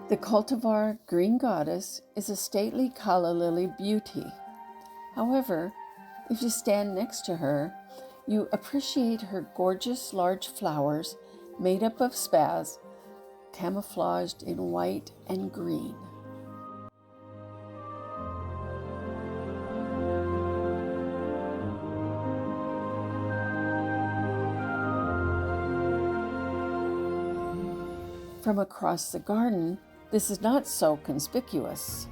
The cultivar Green Goddess is a stately Calla lily beauty. However, if you stand next to her, you appreciate her gorgeous large flowers made up of spaz, camouflaged in white and green. From across the garden, this is not so conspicuous.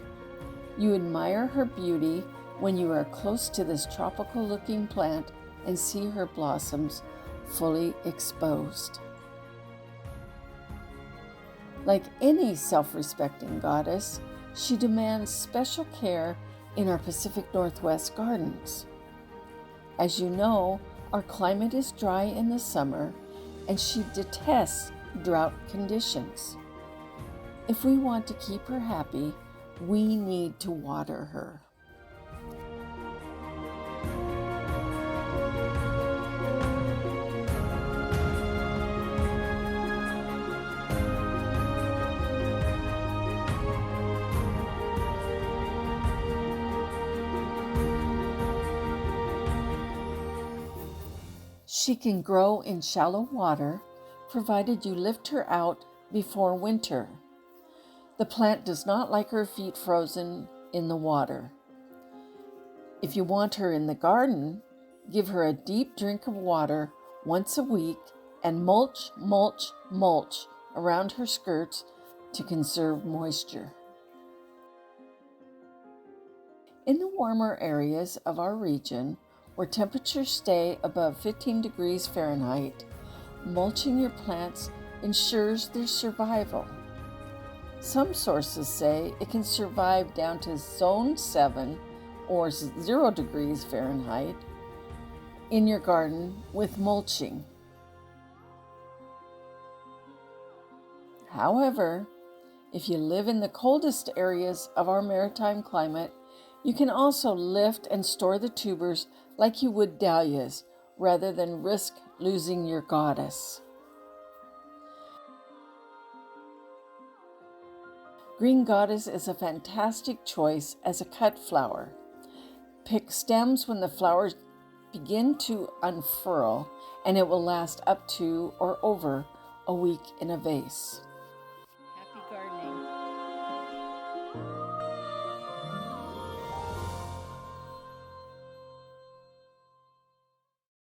You admire her beauty when you are close to this tropical-looking plant and see her blossoms fully exposed. Like any self-respecting goddess, she demands special care in our Pacific Northwest gardens. As you know, our climate is dry in the summer, and she detests drought conditions. If we want to keep her happy, we need to water her. She can grow in shallow water, provided you lift her out before winter. The plant does not like her feet frozen in the water. If you want her in the garden, give her a deep drink of water once a week and mulch around her skirts to conserve moisture. In the warmer areas of our region, where temperatures stay above 15 degrees Fahrenheit, mulching your plants ensures their survival. Some sources say it can survive down to zone 7 or 0 degrees Fahrenheit in your garden with mulching. However, if you live in the coldest areas of our maritime climate, you can also lift and store the tubers like you would dahlias, rather than risk losing your goddess. Green Goddess is a fantastic choice as a cut flower. Pick stems when the flowers begin to unfurl, and it will last up to or over a week in a vase.